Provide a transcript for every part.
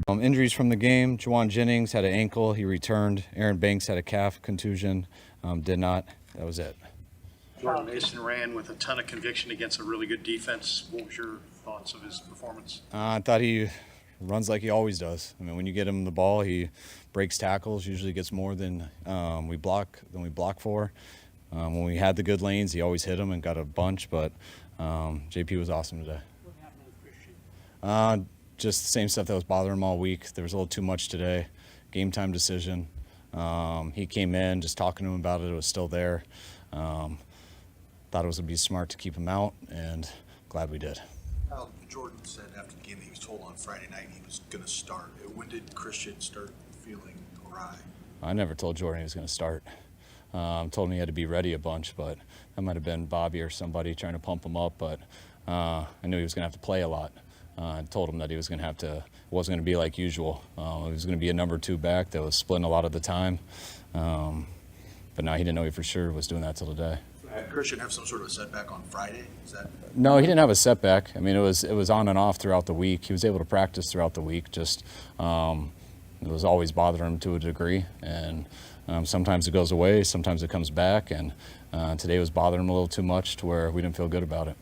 Injuries from the game. Juwan Jennings had an ankle. He returned. Aaron Banks had a calf contusion. Did not. That was it. Jordan Mason ran with a ton of conviction against a really good defense. What was your thoughts of his performance? I thought he runs like he always does. I mean, when you get him the ball, he breaks tackles, usually gets more than we block for. When we had the good lanes, he always hit them and got a bunch, but JP was awesome today. What happened with Christian? Just the same stuff that was bothering him all week. There was a little too much today. Game time decision. He came in, just talking to him about it. It was still there. Thought it was going to be smart to keep him out, and glad we did. Jordan said after the game that he was told on Friday night he was going to start. When did Christian start feeling awry? I never told Jordan he was going to start. Told him he had to be ready a bunch, but that might have been Bobby or somebody trying to pump him up. But I knew he was going to have to play a lot. I told him that he was going to have to. It wasn't going to be like usual. It was going to be a number 2 back that was splitting a lot of the time. But now he didn't know he for sure was doing that till today. Did Christian have some sort of setback on Friday? No, he didn't have a setback. I mean, it was on and off throughout the week. He was able to practice throughout the week. Just it was always bothering him to a degree, and sometimes it goes away, sometimes it comes back, and today was bothering him a little too much to where we didn't feel good about it.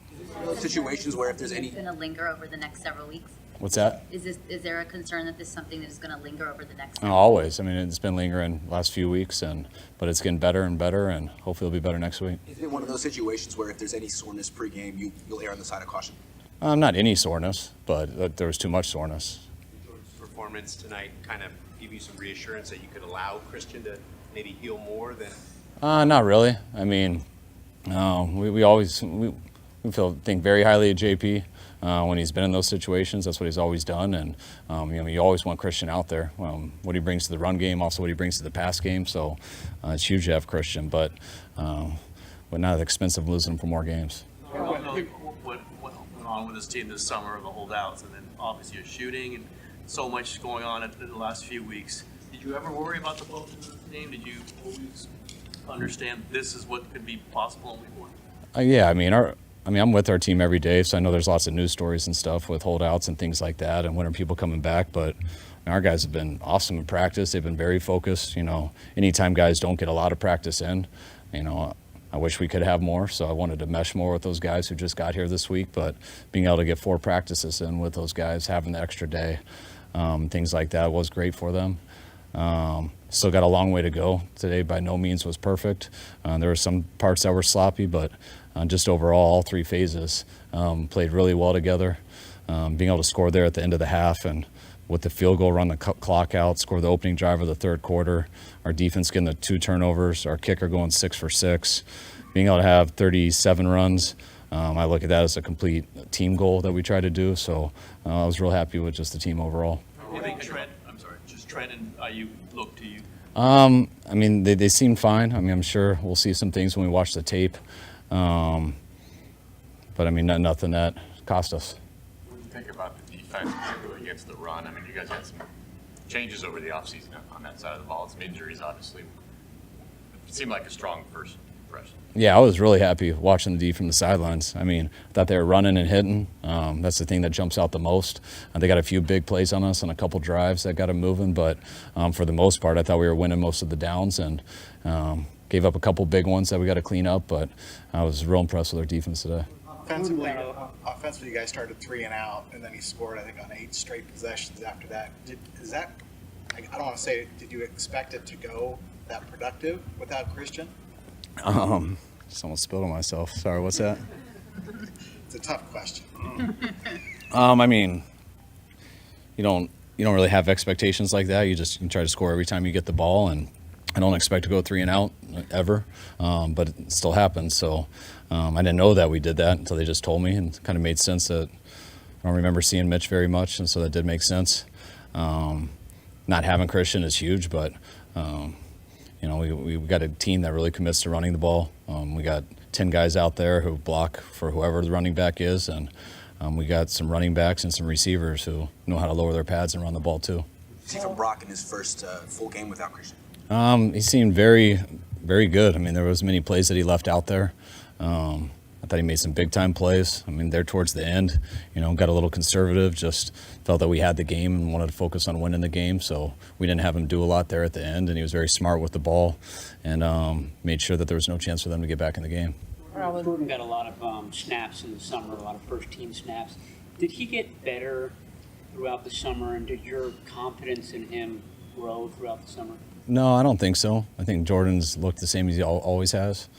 Situations where if there's any going to linger over the next several weeks? What's that? Is there a concern that this is something that is going to linger over the next? Always. I mean, it's been lingering the last few weeks, but it's getting better and better, and hopefully it'll be better next week. Is it one of those situations where if there's any soreness pregame, you'll err on the side of caution? Not any soreness, but there was too much soreness. Jordan's performance tonight kind of give you some reassurance that you could allow Christian to maybe heal more than? Not really. I mean, we always think very highly of JP. When he's been in those situations, that's what he's always done, and you always want Christian out there. What he brings to the run game, also what he brings to the pass game. So it's huge to have Christian, but not at the expense of losing him for more games. What went on with this team this summer, the holdouts, and then obviously your shooting and so much going on in the last few weeks. Did you ever worry about the both of the team? Did you always understand this is what could be possible in week 1? Yeah, I'm with our team every day, so I know there's lots of news stories and stuff with holdouts and things like that, and when are people coming back. But our guys have been awesome in practice. They've been very focused. Anytime guys don't get a lot of practice in, I wish we could have more. So I wanted to mesh more with those guys who just got here this week. But being able to get 4 practices in with those guys, having the extra day, things like that was great for them. Still got a long way to go. Today by no means was perfect. There were some parts that were sloppy, but just overall, all 3 phases played really well together. Being able to score there at the end of the half and with the field goal, run the clock out, score the opening drive of the third quarter. Our defense getting the 2 turnovers, our kicker going 6 for 6. Being able to have 37 runs, I look at that as a complete team goal that we try to do. So I was real happy with just the team overall. I think Trent and IU look to you. They seem fine. I'm sure we'll see some things when we watch the tape. But nothing that cost us. What do you think about the defense, particularly against the run? You guys had some changes over the offseason on that side of the ball. Some injuries, obviously. It seemed like a strong first impression. Yeah, I was really happy watching the D from the sidelines. I thought they were running and hitting. That's the thing that jumps out the most. They got a few big plays on us and a couple drives that got them moving, but for the most part, I thought we were winning most of the downs and gave up a couple big ones that we got to clean up, but I was real impressed with our defense today. Offensively, you guys started 3 and out, and then he scored, I think, on 8 straight possessions after that. I don't want to say, did you expect it to go that productive without Christian? Just almost spilled on myself. Sorry, what's that? It's a tough question. You don't really have expectations like that. You try to score every time you get the ball, and I don't expect to go 3 and out ever, but it still happens. So I didn't know that we did that until they just told me, and it kind of made sense that I don't remember seeing Mitch very much, and so that did make sense. Not having Christian is huge, but we got a team that really commits to running the ball. We got 10 guys out there who block for whoever the running back is, and we got some running backs and some receivers who know how to lower their pads and run the ball too. See from Brock in his first full game without Christian? He seemed very, very good. There was many plays that he left out there. I thought he made some big-time plays. I mean, there towards the end, got a little conservative, just felt that we had the game and wanted to focus on winning the game. So we didn't have him do a lot there at the end, and he was very smart with the ball and made sure that there was no chance for them to get back in the game. Jordan got a lot of snaps in the summer, a lot of first-team snaps. Did he get better throughout the summer, and did your confidence in him grow throughout the summer? No, I don't think so. I think Jordan's looked the same as he always has.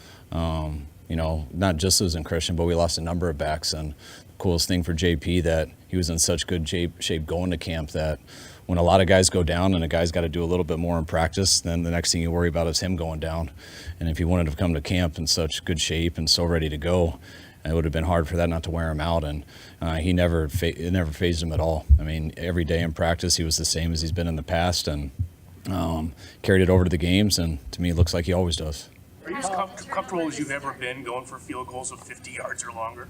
Not just losing Christian, but we lost a number of backs. And the coolest thing for JP that he was in such good shape going to camp that when a lot of guys go down and a guy's got to do a little bit more in practice, then the next thing you worry about is him going down. And if he wanted to come to camp in such good shape and so ready to go, it would have been hard for that not to wear him out. And it never fazed him at all. I mean, every day in practice, he was the same as he's been in the past and carried it over to the games. And to me, it looks like he always does. Are you as comfortable as you've ever been going for field goals of 50 yards or longer?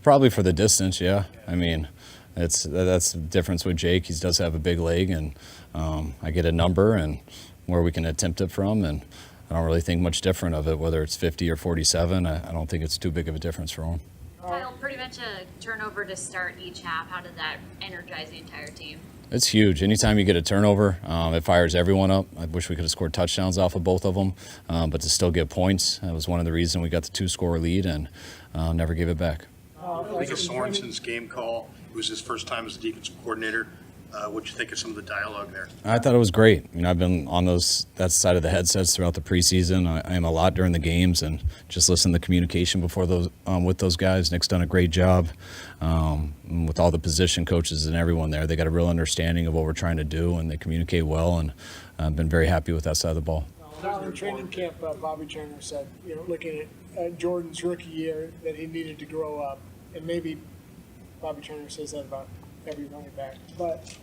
Probably for the distance, yeah. I mean, that's the difference with Jake. He does have a big leg, and I get a number and where we can attempt it from, and I don't really think much different of it, whether it's 50 or 47. I don't think it's too big of a difference for him. Kyle, pretty much a turnover to start each half. How did that energize the entire team? It's huge. Anytime you get a turnover, it fires everyone up. I wish we could have scored touchdowns off of both of them, but to still get points, that was one of the reasons we got the 2-score lead and never gave it back. I think of Sorensen's game call. It was his first time as a defensive coordinator. What'd you think of some of the dialogue there? I thought it was great. I've been on that side of the headsets throughout the preseason. I am a lot during the games and just listen to the communication before those with those guys. Nick's done a great job with all the position coaches and everyone there. They got a real understanding of what we're trying to do, and they communicate well. And I've been very happy with that side of the ball. In training camp, Bobby Turner said, looking at Jordan's rookie year, that he needed to grow up, and maybe Bobby Turner says that about every running back. But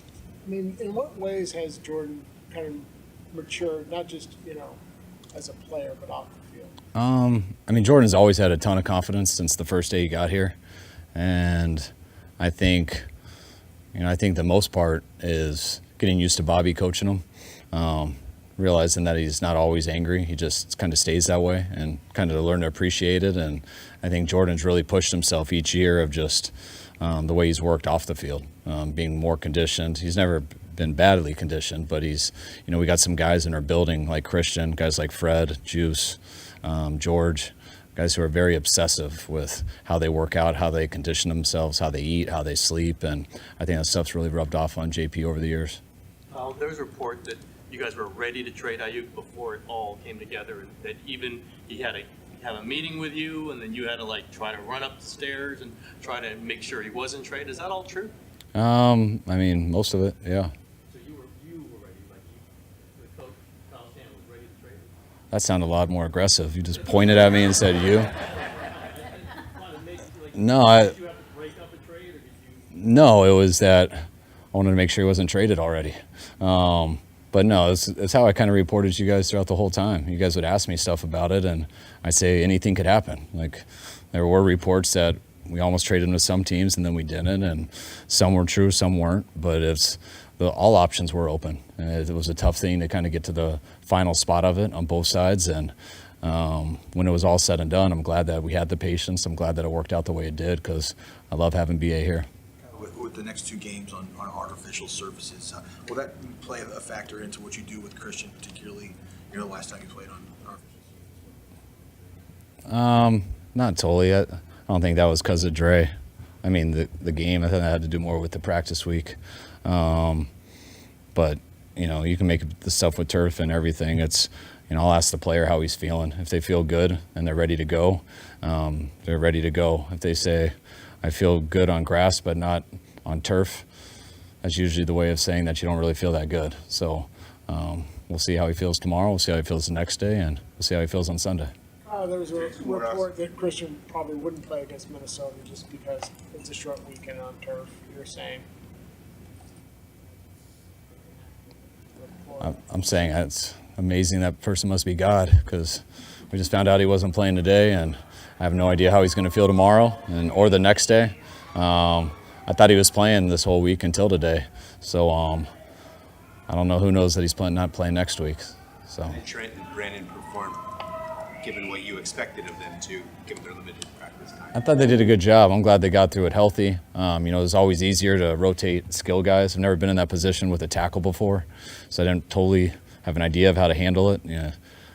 I mean, in what ways has Jordan kind of matured, not just as a player, but off the field? Jordan's always had a ton of confidence since the first day he got here, and I think the most part is getting used to Bobby coaching him, realizing that he's not always angry. He just kind of stays that way, and kind of to learn to appreciate it. And I think Jordan's really pushed himself each year of just the way he's worked off the field, being more conditioned. He's never been badly conditioned, but he's, we got some guys in our building like Christian, guys like Fred, Juice, George, guys who are very obsessive with how they work out, how they condition themselves, how they eat, how they sleep. And I think that stuff's really rubbed off on JP over the years. There was a report that you guys were ready to trade Ayuk before it all came together, and that even he had have a meeting with you, and then you had to try to run up the stairs and try to make sure he wasn't traded. Is that all true? Most of it, yeah. So you were ready, the coach Kyle Stan was ready to trade him? That sounded a lot more aggressive. You just pointed at me and said you. No, Did you have to break up a trade, or did you? No, it was that I wanted to make sure he wasn't traded already. But no, it's how I kind of reported to you guys throughout the whole time. You guys would ask me stuff about it, and I'd say anything could happen. There were reports that we almost traded him to some teams, and then we didn't, and some were true, some weren't. But all options were open, and it was a tough thing to kind of get to the final spot of it on both sides. And when it was all said and done, I'm glad that we had the patience. I'm glad that it worked out the way it did, because I love having BA here. With the next 2 games on artificial surfaces, will that play a factor into what you do with Christian, particularly the last time you played on artificial? Not totally. I don't think that was because of Dre. The game, I think that had to do more with the practice week. But you can make the stuff with turf and everything. It's I'll ask the player how he's feeling. If they feel good and they're ready to go, they're ready to go. If they say, I feel good on grass but not on turf, that's usually the way of saying that you don't really feel that good. So we'll see how he feels tomorrow. We'll see how he feels the next day, and we'll see how he feels on Sunday. There was a report that Christian probably wouldn't play against Minnesota just because it's a short weekend on turf, you were saying. I'm saying it's amazing that person must be God, because we just found out he wasn't playing today, and I have no idea how he's going to feel tomorrow or the next day. I thought he was playing this whole week until today. So I don't know. Who knows that he's not playing next week. So. Trent and Brandon performed given what you expected of them to, given their limited practice time? I thought they did a good job. I'm glad they got through it healthy. It's always easier to rotate skill guys. I've never been in that position with a tackle before, so I didn't totally have an idea of how to handle it. Yeah, it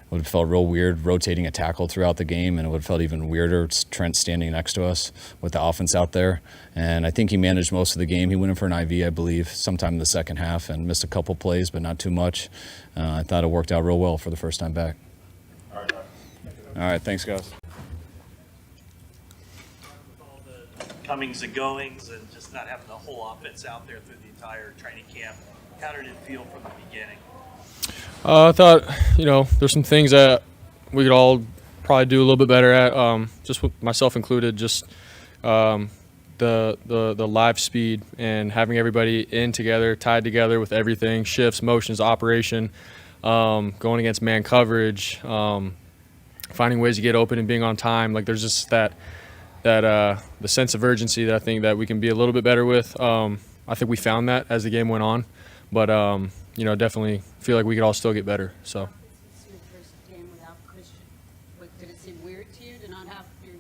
would have felt real weird rotating a tackle throughout the game, and it would have felt even weirder Trent standing next to us with the offense out there. And I think he managed most of the game. He went in for an IV, I believe, sometime in the second half and missed a couple plays, but not too much. I thought it worked out real well for the first time back. All right, thanks, guys. All the comings and goings and just not having the whole offense out there through the entire training camp, how did it feel from the beginning? I thought, there's some things that we could all probably do a little bit better at, just with myself included, just the live speed and having everybody in together, tied together with everything, shifts, motions, operation, going against man coverage, finding ways to get open and being on time. Like there's just that the sense of urgency that I think that we can be a little bit better with. I think we found that as the game went on, but definitely feel like we could all still get better. So. This is your first game without Christian. Did it seem weird to you to not have your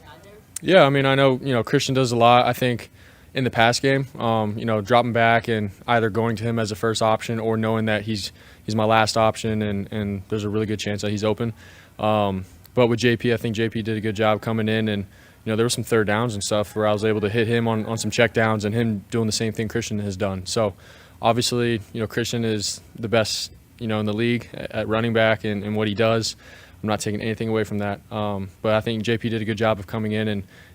guy there? Yeah, I know Christian does a lot. I think in the pass game, dropping back and either going to him as a first option or knowing that he's my last option and there's a really good chance that he's open. But with JP, I think JP did a good job coming in, and there were some third downs and stuff where I was able to hit him on some check downs and him doing the same thing Christian has done. So obviously, Christian is the best, in the league at running back and what he does. I'm not taking anything away from that. But I think JP did a good job of coming in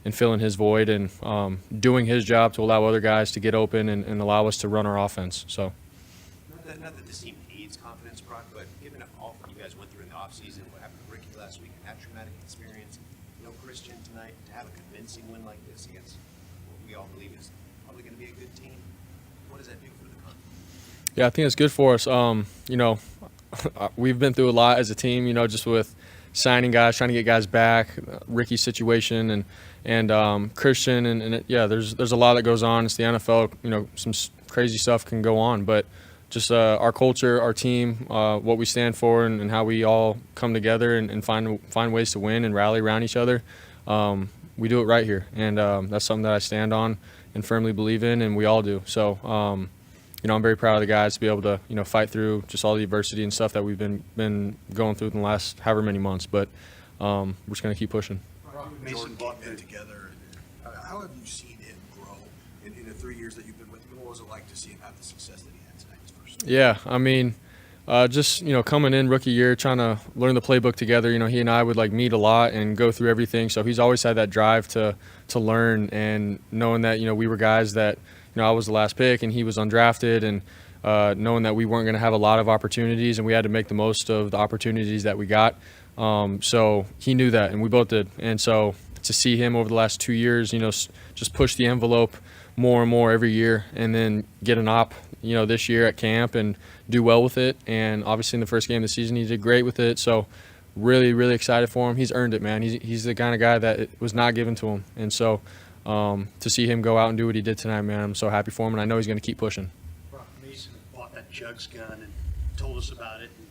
and filling his void and doing his job to allow other guys to get open and allow us to run our offense. So. Not that this team needs confidence, Brock, but given all that you guys went through in the offseason, what happened to Ricky last week, and that traumatic experience, no Christian tonight, to have a convincing win like this against what we all believe is probably going to be a good team, what does that do for the confidence? Yeah, I think it's good for us. We've been through a lot as a team, just with signing guys, trying to get guys back, Ricky's situation and Christian and there's a lot that goes on. It's the NFL, some crazy stuff can go on, but just our culture, our team, what we stand for and how we all come together and find ways to win and rally around each other. We do it right here, and that's something that I stand on and firmly believe in, and we all do. So, I'm very proud of the guys to be able to, fight through just all the adversity and stuff that we've been going through in the last however many months. But we're just going to keep pushing. Jordan brought men together. How have you seen him grow in the 3 years that you've been with him? What was it like to see him have the success that he had tonight? Yeah, just coming in rookie year, trying to learn the playbook together. He and I would meet a lot and go through everything. So he's always had that drive to learn, and knowing that we were guys that I was the last pick and he was undrafted, and knowing that we weren't going to have a lot of opportunities and we had to make the most of the opportunities that we got. So he knew that, and we both did. And so to see him over the last 2 years, just push the envelope more and more every year, and then get an op, this year at camp and do well with it. And obviously in the first game of the season, he did great with it. So really, really excited for him. He's earned it, man. He's the kind of guy that it was not given to him. And so to see him go out and do what he did tonight, man, I'm so happy for him, and I know he's going to keep pushing. Brock Mason bought that Jugs gun and told us about it. And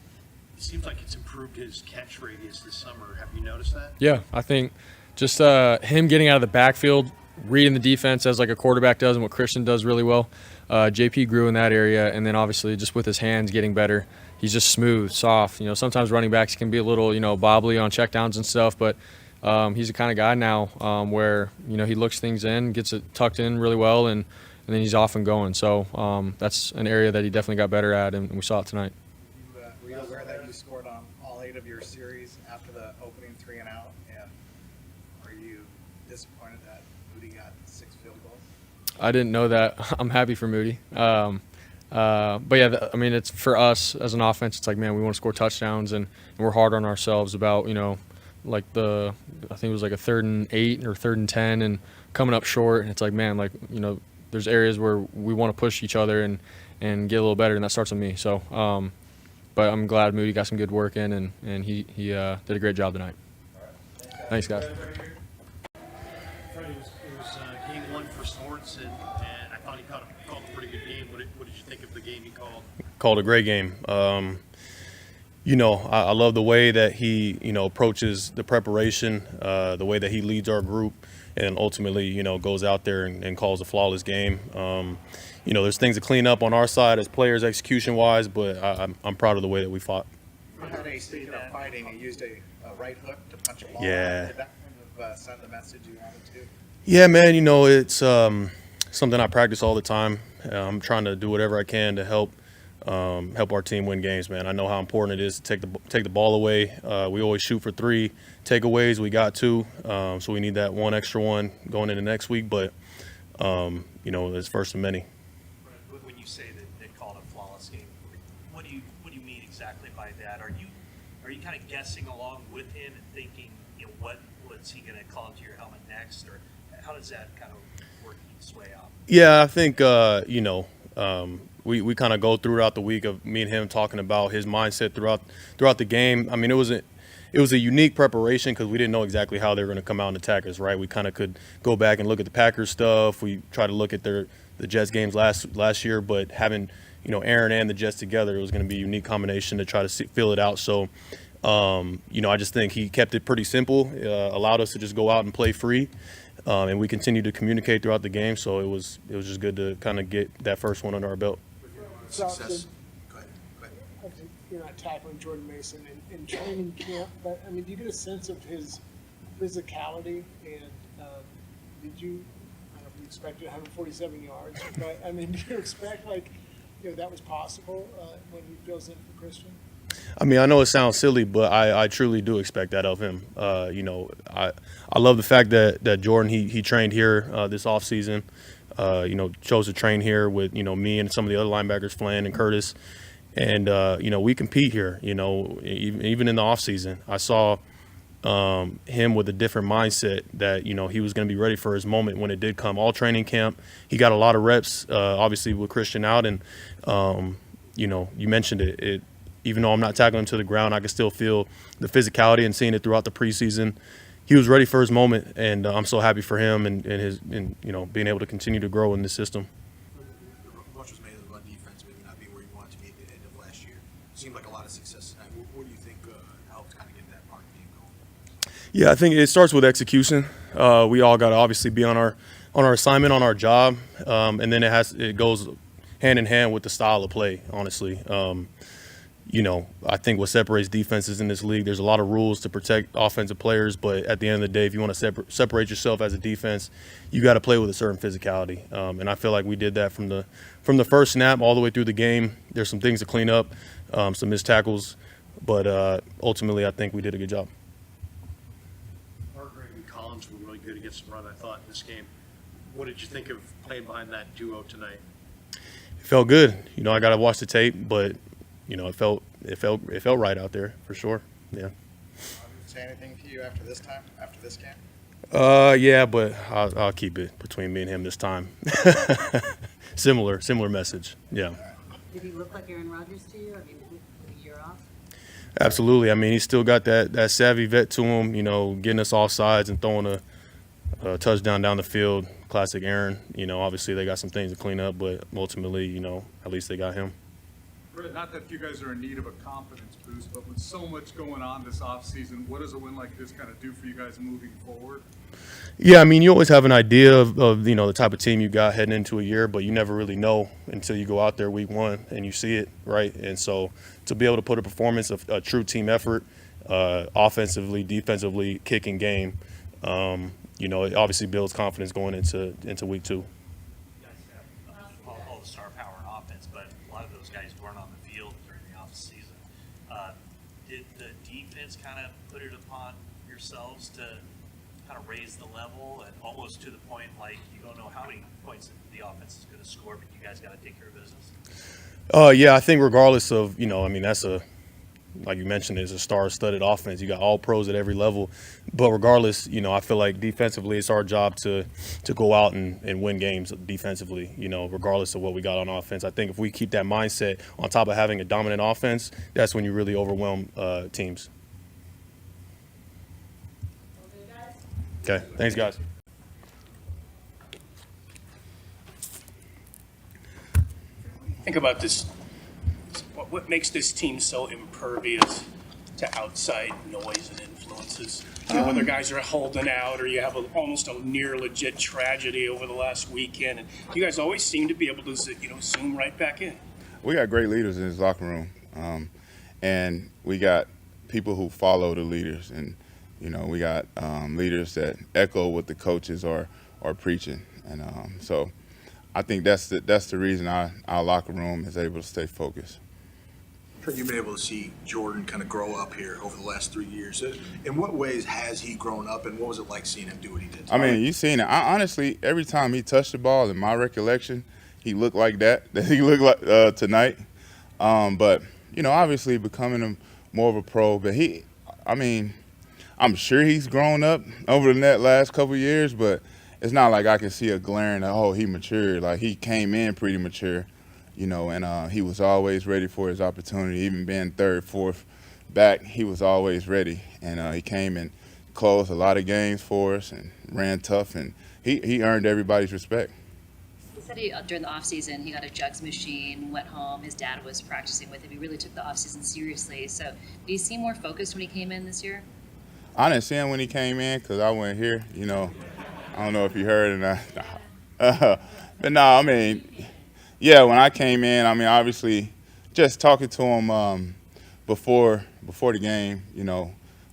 it seems like it's improved his catch radius this summer. Have you noticed that? Yeah, I think just him getting out of the backfield, reading the defense as a quarterback does and what Christian does really well. JP grew in that area, and then obviously just with his hands getting better. He's just smooth, soft. Sometimes running backs can be a little, bobbly on checkdowns and stuff, but he's the kind of guy now where, he looks things in, gets it tucked in really well, and then he's off and going. So that's an area that he definitely got better at, and we saw it tonight. Were you aware that you scored on all 8 of your series after the opening 3 and out? And are you disappointed that Moody got 6 field goals? I didn't know that. I'm happy for Moody. But yeah, it's for us as an offense. It's man, we want to score touchdowns, and we're hard on ourselves about I think it was a 3rd and 8 or 3rd and 10, and coming up short. And it's man, there's areas where we want to push each other and get a little better, and that starts with me. So, but I'm glad Moody got some good work in, and he did a great job tonight. Thanks, guys. Freddie, it was game 1 for Sorensen, and I thought he called a pretty good game. What did you think of the game he called? Called a great game. I love the way that he, approaches the preparation, the way that he leads our group, and ultimately, goes out there and calls a flawless game. There's things to clean up on our side as players, execution-wise, but I'm proud of the way that we fought. Speaking of fighting, he used a right hook to punch a ball. Yeah. Did that kind of send the message you wanted to? Yeah, man. It's something I practice all the time. I'm trying to do whatever I can to help our team win games, man. I know how important it is to take the ball away. We always shoot for 3 takeaways. We got 2, so we need that one extra one going into next week. But it's first of many. When you say that they called a flawless game, what do you mean exactly by that? Are you kind of guessing along with him and thinking, what's he going to call into your helmet next, or how does that kind of work its way out? Yeah, I think we kind of go throughout the week of me and him talking about his mindset throughout the game. I mean, it was a unique preparation because we didn't know exactly how they were going to come out and attack us, right? We kind of could go back and look at the Packers stuff. We tried to look at the Jets games last year, but having Aaron and the Jets together, it was going to be a unique combination to try to fill it out. So, I just think he kept it pretty simple, allowed us to just go out and play free, and we continued to communicate throughout the game. So it was just good to kind of get that first one under our belt. Success. Go ahead. Obviously, you're not tackling Jordan Mason in training camp, but I mean, do you get a sense of his physicality? And did you? I don't know if you expected 147 yards, but I mean, do you expect that was possible when he fills in for Christian? I mean, I know it sounds silly, but I truly do expect that of him. I love the fact that Jordan he trained here this offseason. Chose to train here with me and some of the other linebackers, Flan and Curtis, and we compete here. Even in the offseason, I saw him with a different mindset that he was going to be ready for his moment when it did come. All training camp, he got a lot of reps, obviously with Christian out, and you mentioned it. Even though I'm not tackling him to the ground, I can still feel the physicality and seeing it throughout the preseason. He was ready for his moment, and I'm so happy for him and being able to continue to grow in this system. Much was made of the run defense, maybe not being where you wanted to be at the end of last year. Seemed like a lot of success tonight. What do you think helped kind of get that part of the game going? Yeah, I think it starts with execution. We all got to obviously be on our assignment, on our job, and then it goes hand in hand with the style of play. Honestly. I think what separates defenses in this league, there's a lot of rules to protect offensive players, but at the end of the day, if you want to separate yourself as a defense, you got to play with a certain physicality. And I feel like we did that from the first snap all the way through the game. There's some things to clean up, some missed tackles, but ultimately I think we did a good job. Hargrave and Collins were really good against the run, I thought, in this game. What did you think of playing behind that duo tonight? It felt good. I got to watch the tape, but it felt right out there for sure. Yeah. Say anything to you after this game? Yeah, but I'll keep it between me and him this time. Similar message. Yeah. Did he look like Aaron Rodgers to you? I mean, with a year off? Absolutely. I mean, he's still got that savvy vet to him. Getting us off sides and throwing a touchdown down the field. Classic Aaron. Obviously they got some things to clean up, but ultimately, at least they got him. Brett, not that you guys are in need of a confidence boost, but with so much going on this offseason, what does a win like this kind of do for you guys moving forward? Yeah, I mean, you always have an idea of the type of team you got heading into a year, but you never really know until you go out there week one and you see it, right? And so to be able to put a performance of a true team effort, offensively, defensively, kicking game, it obviously builds confidence going into week two. All the star power and offense, but a lot of those guys weren't on the field during the off season. Did the defense kind of put it upon yourselves to kind of raise the level and almost to the point like you don't know how many points the offense is going to score, but you guys got to take care of business? Yeah, I think regardless of, that's like you mentioned, it's a star-studded offense. You got all pros at every level. But regardless, I feel like defensively it's our job to go out and win games defensively, regardless of what we got on offense. I think if we keep that mindset on top of having a dominant offense, that's when you really overwhelm teams. Okay, thanks, guys. Think about this what makes this team so impervious to outside noise and influences? You know, whether guys are holding out or you have almost a near legit tragedy over the last weekend, and you guys always seem to be able to, zoom right back in. We got great leaders in this locker room, and we got people who follow the leaders, and we got leaders that echo what the coaches are preaching, and so I think that's the reason our locker room is able to stay focused. You've been able to see Jordan kind of grow up here over the last 3 years. In what ways has he grown up, and what was it like seeing him do what he did? I mean, you've seen it. Honestly, every time he touched the ball, in my recollection, he looked like that he looked like tonight. But, obviously becoming more of a pro. But I'm sure he's grown up over the last couple of years, but it's not like I can see a glaring, he matured. Like, he came in pretty mature. And he was always ready for his opportunity. Even being third, fourth back, he was always ready. And he came and closed a lot of games for us and ran tough, and he earned everybody's respect. He said during the offseason he got a jugs machine, went home, his dad was practicing with him. He really took the offseason seriously. So did he seem more focused when he came in this year? I didn't see him when he came in because I wasn't here. I don't know if you heard or not. But no, yeah, when I came in, obviously, just talking to him before the game,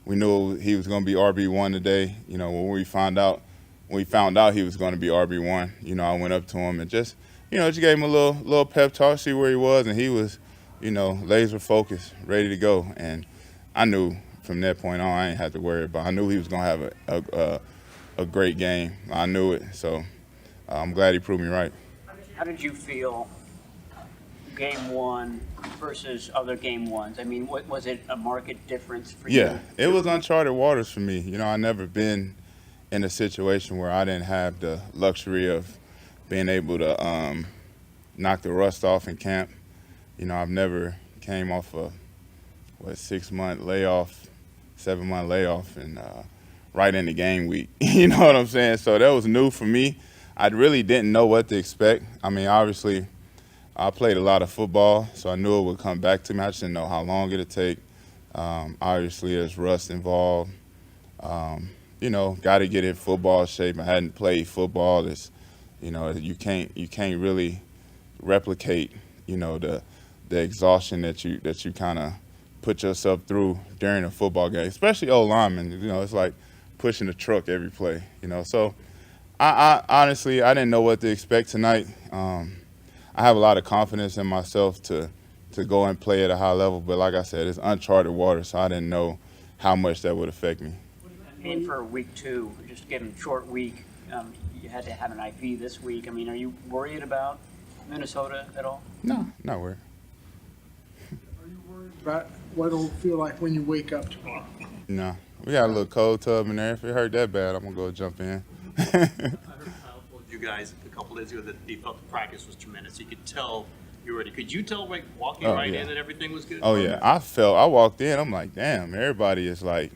we knew he was going to be RB1 today. When we found out he was going to be RB1, I went up to him and just gave him a little pep talk, see where he was, and he was, laser focused, ready to go. And I knew from that point on, I ain't had to worry about. I knew he was going to have a great game. I knew it, so I'm glad he proved me right. How did you feel game one versus other game ones? Was it a market difference for you? Yeah, it was uncharted waters for me. I never been in a situation where I didn't have the luxury of being able to knock the rust off in camp. I've never came off a 6-month layoff, 7-month layoff, and right into game week. You know what I'm saying? So that was new for me. I really didn't know what to expect. Obviously, I played a lot of football, so I knew it would come back to me. I just didn't know how long it would take. Obviously, there's rust involved. Got to get in football shape. I hadn't played football. You can't really replicate, the exhaustion that you kind of put yourself through during a football game, especially old linemen. It's like pushing a truck every play. So. I honestly, I didn't know what to expect tonight. I have a lot of confidence in myself to go and play at a high level, but like I said, it's uncharted water, so I didn't know how much that would affect me. And for week 2, just given short week, you had to have an IV this week. Are you worried about Minnesota at all? No, not worried. Are you worried about what it'll feel like when you wake up tomorrow? No, we got a little cold tub in there. If it hurt that bad, I'm gonna go jump in. I heard Kyle told you guys a couple days ago that he felt the practice was tremendous. You could tell you were ready. Could you tell, walking in that everything was good? Oh, yeah. I walked in, I'm like, damn, everybody is like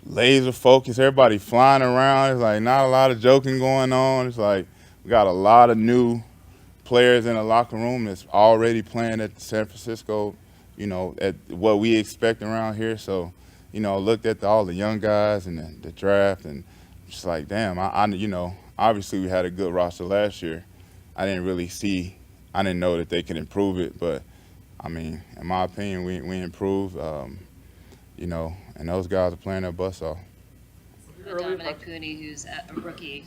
laser focused. Everybody flying around. It's like not a lot of joking going on. It's like we got a lot of new players in the locker room that's already playing at San Francisco, at what we expect around here. So, looked at all the young guys and the draft and just like, damn, obviously we had a good roster last year. I didn't know that they could improve it, but in my opinion, we improved, and those guys are playing their butts off. Dominic Cooney, who's a rookie,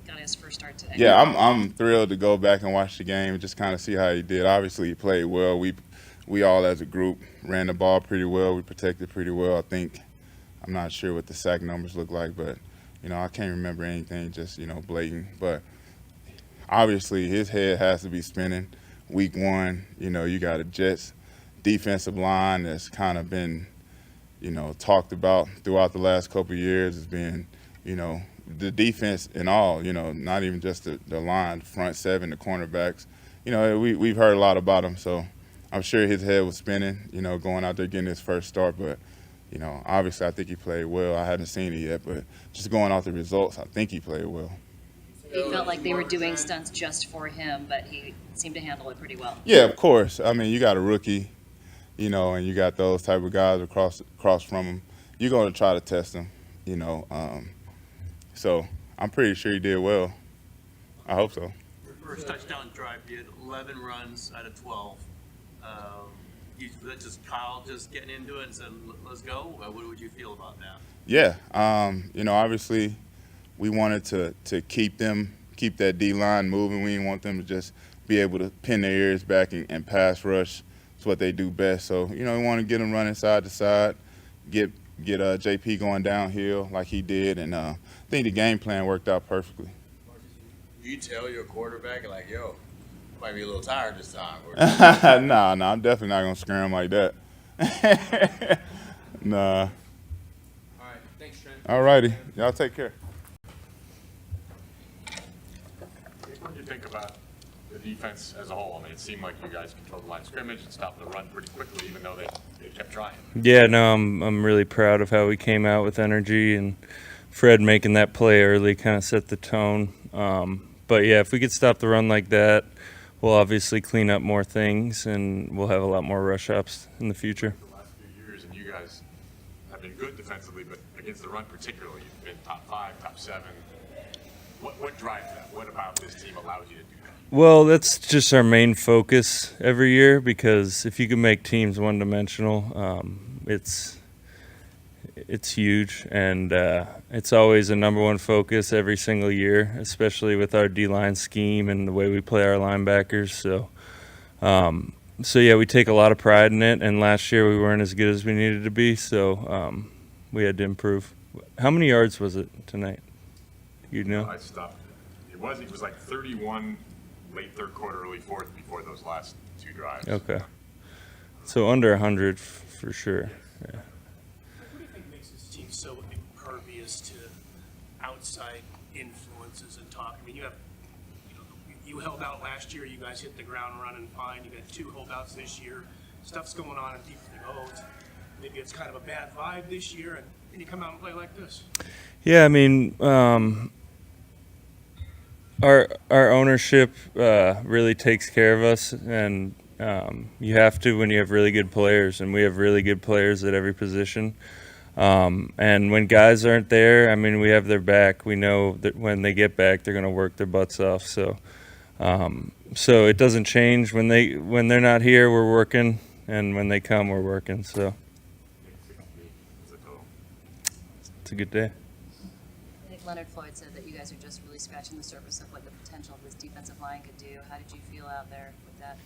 got his first start today. Yeah, I'm thrilled to go back and watch the game and just kind of see how he did. Obviously, he played well. We all as a group ran the ball pretty well. We protected pretty well, I think. I'm not sure what the sack numbers look like, but, I can't remember anything just, blatant. But obviously his head has to be spinning. Week 1, you got a Jets defensive line that's kind of been, talked about throughout the last couple of years as being, the defense and all, not even just the line, the front 7, the cornerbacks. We've heard a lot about him, so I'm sure his head was spinning, going out there getting his first start, but obviously I think he played well. I haven't seen it yet, but just going off the results, I think he played well. You say He felt like they were doing stunts just for him, but he seemed to handle it pretty well. Yeah, of course. I mean, you got a rookie, and you got those type of guys across from him. You're going to try to test him, So I'm pretty sure he did well. I hope so. Your first touchdown drive, you had 11 runs out of 12. That's just Kyle just getting into it and said, let's go? What would you feel about that? Yeah, obviously we wanted to keep that D-line moving. We didn't want them to just be able to pin their ears back and pass rush. It's what they do best. So, we want to get them running side to side, get JP going downhill like he did, and I think the game plan worked out perfectly. You tell your quarterback, like, yo, might be a little tired this time. Nah, I'm definitely not going to scare him like that. Nah. All right, thanks, Trent. All righty. Y'all take care. What do you think about the defense as a whole? I mean, it seemed like you guys controlled the line of scrimmage and stopped the run pretty quickly, even though they kept trying. Yeah, no, I'm really proud of how we came out with energy, and Fred making that play early kind of set the tone. But yeah, if we could stop the run like that, we'll obviously clean up more things, and we'll have a lot more rush ups in the future. The last few years, and you guys have been good defensively, but against the run particularly, you've been top 5, top 7. What drives that? What about this team allows you to do that? Well, that's just our main focus every year, because if you can make teams one-dimensional, it's huge, and it's always a number one focus every single year, especially with our D-line scheme and the way we play our linebackers. So yeah, we take a lot of pride in it, and last year we weren't as good as we needed to be, so we had to improve. How many yards was it tonight? You know? I stopped. It was like 31 late third quarter, early fourth before those last 2 drives. Okay. So under 100 for sure. Yeah. What do you think makes this team so impervious to outside influences and talk? I mean, you held out last year. You guys hit the ground running fine. You got 2 holdouts this year. Stuff's going on in deep maybe it's kind of a bad vibe this year, and you come out and play like this. Yeah, I mean, our ownership really takes care of us, and you have to when you have really good players, and we have really good players at every position. And when guys aren't there, I mean, we have their back. We know that when they get back, they're going to work their butts off. So it doesn't change when they're not here. We're working, and when they come, we're working. So it's a good day. I think Leonard Floyd said that you guys are just really scratching the surface of what the potential of this defensive line could do. How did you feel out there with that?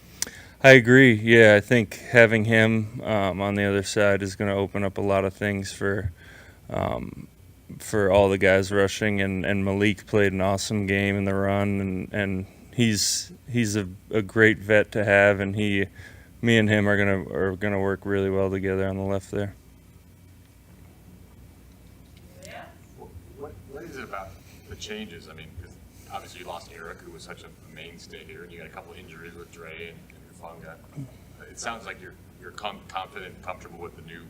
I agree. Yeah, I think having him on the other side is going to open up a lot of things for all the guys rushing. And Malik played an awesome game in the run, and he's a great vet to have, and me and him are gonna work really well together on the left there. What is it about the changes? I mean, because obviously you lost Eric, who was such a mainstay here, and you got a couple of injuries with Dre and Funga. It sounds like you're confident and comfortable with the new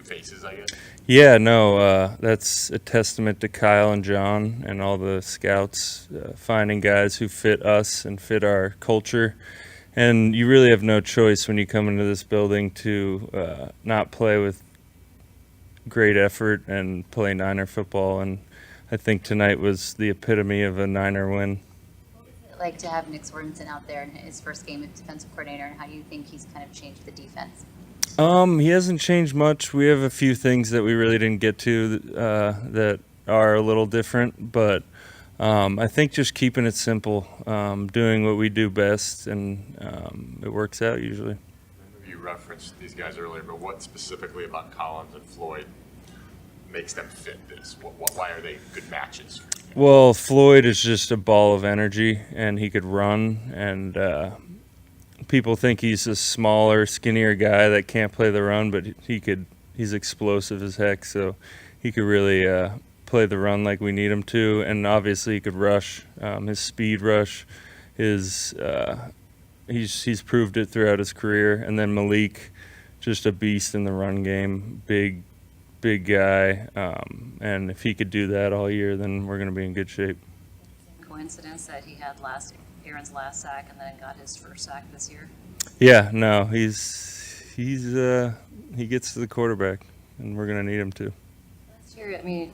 faces, I guess. Yeah, no, that's a testament to Kyle and John and all the scouts finding guys who fit us and fit our culture. And you really have no choice when you come into this building to not play with great effort and play Niner football. And I think tonight was the epitome of a Niner win. Like to have Nick Sorensen out there in his first game as defensive coordinator, and how do you think he's kind of changed the defense? He hasn't changed much. We have a few things that we really didn't get to that are a little different, but I think just keeping it simple, doing what we do best, and it works out usually. You referenced these guys earlier, but what specifically about Collins and Floyd makes them fit this? Why are they good matches? Well, Floyd is just a ball of energy, and he could run, and people think he's a smaller, skinnier guy that can't play the run, but he's explosive as heck, so he could really play the run like we need him to, and obviously he could rush. His speed rush is he's proved it throughout his career. And then Malik, just a beast in the run game, big guy, and if he could do that all year, then we're going to be in good shape. coincidence that he had Aaron's last sack and then got his first sack this year? Yeah, no, he gets to the quarterback, and we're gonna need him to. Last year, I mean,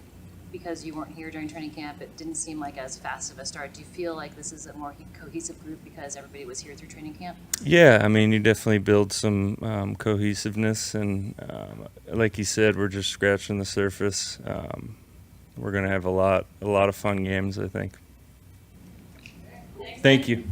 because you weren't here during training camp, it didn't seem like as fast of a start. Do you feel like this is a more cohesive group because everybody was here through training camp? Yeah, I mean, you definitely build some cohesiveness, and like you said, we're just scratching the surface. We're gonna have a lot of fun games, I think. Thank you.